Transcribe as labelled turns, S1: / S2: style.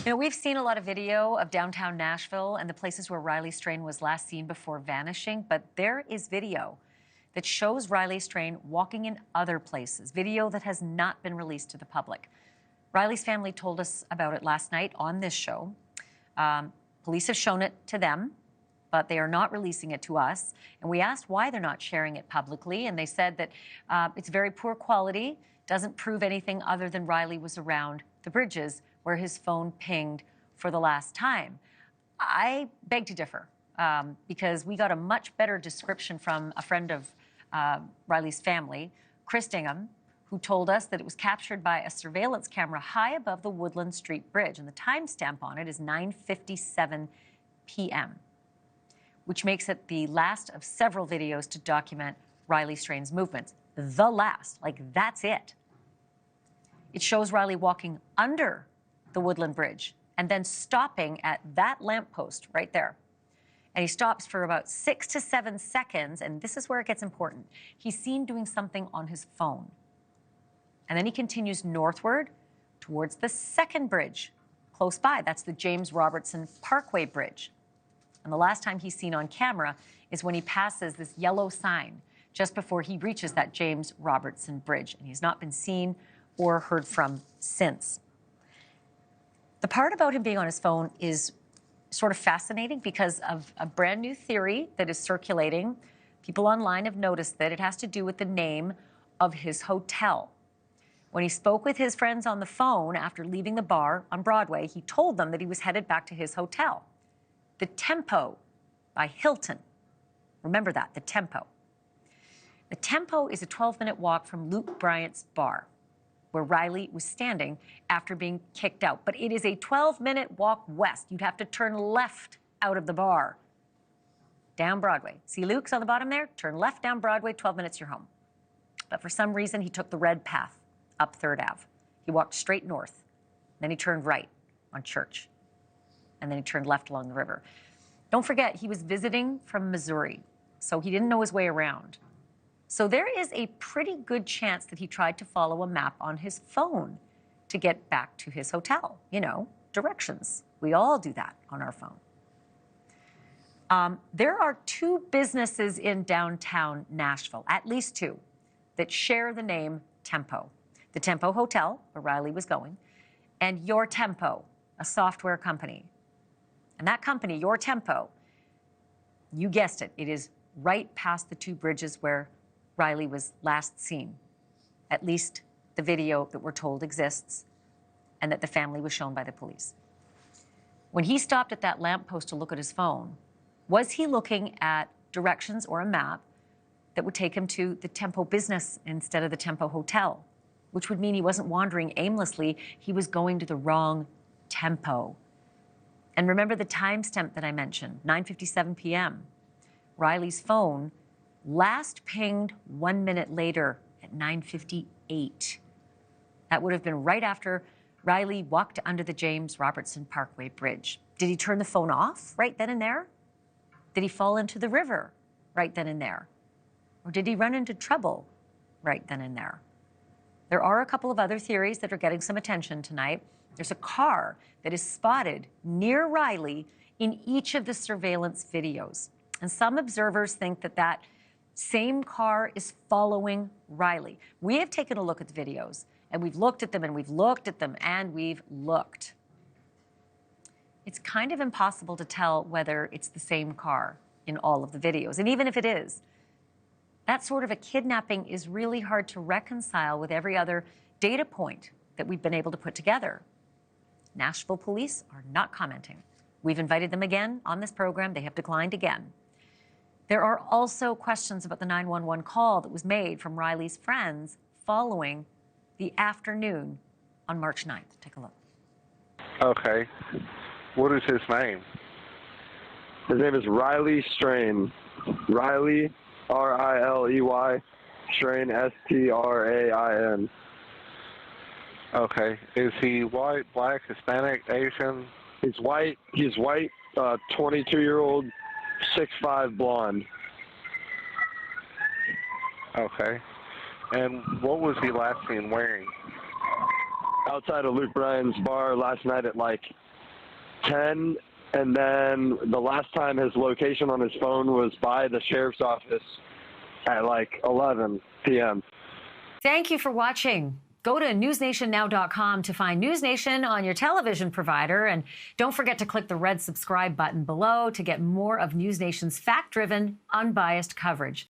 S1: You know, we've seen a lot of video of downtown Nashville and the places where Riley Strain was last seen before vanishing, but there is video that shows Riley Strain walking in other places, video that has not been released to the public. Riley's family told us about it last night on this show. Police have shown it to them, but they are not releasing it to us. And we asked why they're not sharing it publicly, and they said that it's very poor quality, doesn't prove anything other than Riley was around the bridges where his phone pinged for the last time. I beg to differ because we got a much better description from a friend of Riley's family, Chris Dingham, who told us that it was captured by a surveillance camera high above the Woodland Street Bridge, and the timestamp on it is 9:57 p.m., which makes it the last of several videos to document Riley Strain's movements. The last, like that's it. It shows Riley walking under the Woodland Bridge and then stopping at that lamppost right there. And he stops for about 6 to 7 seconds, and this is where it gets important. He's seen doing something on his phone. And then he continues northward towards the second bridge close by. That's the James Robertson Parkway Bridge. And the last time he's seen on camera is when he passes this yellow sign just before he reaches that James Robertson Bridge. And he's not been seen or heard from since. The part about him being on his phone is sort of fascinating because of a brand new theory that is circulating. People online have noticed that it has to do with the name of his hotel. When he spoke with his friends on the phone after leaving the bar on Broadway, he told them that he was headed back to his hotel, the Tempo by Hilton. Remember that, the Tempo. The Tempo is a 12-minute walk from Luke Bryant's bar, where Riley was standing after being kicked out. But it is a 12-minute walk west. You'd have to turn left out of the bar, down Broadway. See Luke's on the bottom there? Turn left down Broadway, 12 minutes, you're home. But for some reason, he took the red path up 3rd Ave. He walked straight north. Then he turned right on Church. And then he turned left along the river. Don't forget, he was visiting from Missouri, so he didn't know his way around. So there is a pretty good chance that he tried to follow a map on his phone to get back to his hotel. You know, directions. We all do that on our phone. There are 2 businesses in downtown Nashville, at least 2, that share the name Tempo. The Tempo Hotel, where Riley was going, and Your Tempo, a software company. And that company, Your Tempo, you guessed it, it is right past the 2 bridges where Riley was last seen. At least the video that we're told exists and that the family was shown by the police. When he stopped at that lamppost to look at his phone, was he looking at directions or a map that would take him to the Tempo business instead of the Tempo Hotel, which would mean he wasn't wandering aimlessly, he was going to the wrong Tempo. And remember the timestamp that I mentioned, 9:57 p.m. Riley's phone last pinged 1 minute later at 9:58. That would have been right after Riley walked under the James Robertson Parkway Bridge. Did he turn the phone off right then and there? Did he fall into the river right then and there? Or did he run into trouble right then and there? There are a couple of other theories that are getting some attention tonight. There's a car that is spotted near Riley in each of the surveillance videos. And some observers think that that same car is following Riley. We have taken a look at the videos, and we've looked at them, and we've looked at them, and we've looked. It's kind of impossible to tell whether it's the same car in all of the videos. And even if it is, that sort of a kidnapping is really hard to reconcile with every other data point that we've been able to put together. Nashville police are not commenting. We've invited them again on this program. They have declined again. There are also questions about the 911 call that was made from Riley's friends following the afternoon on March 9th. Take a look.
S2: Okay. What is his name?
S3: His name is Riley Strain. Riley, R-I-L-E-Y, Strain, S-T-R-A-I-N.
S2: Okay. Is he white, black, Hispanic, Asian?
S3: He's white. 22-year-old, 6'5", blonde.
S2: Okay. And what was he last seen wearing?
S3: outside of Luke Bryan's bar last night at like 10, and then the last time his location on his phone was by the sheriff's office at like 11 p.m.
S1: Thank you for watching. Go to newsnationnow.com to find NewsNation on your television provider. And don't forget to click the red subscribe button below to get more of NewsNation's fact-driven, unbiased coverage.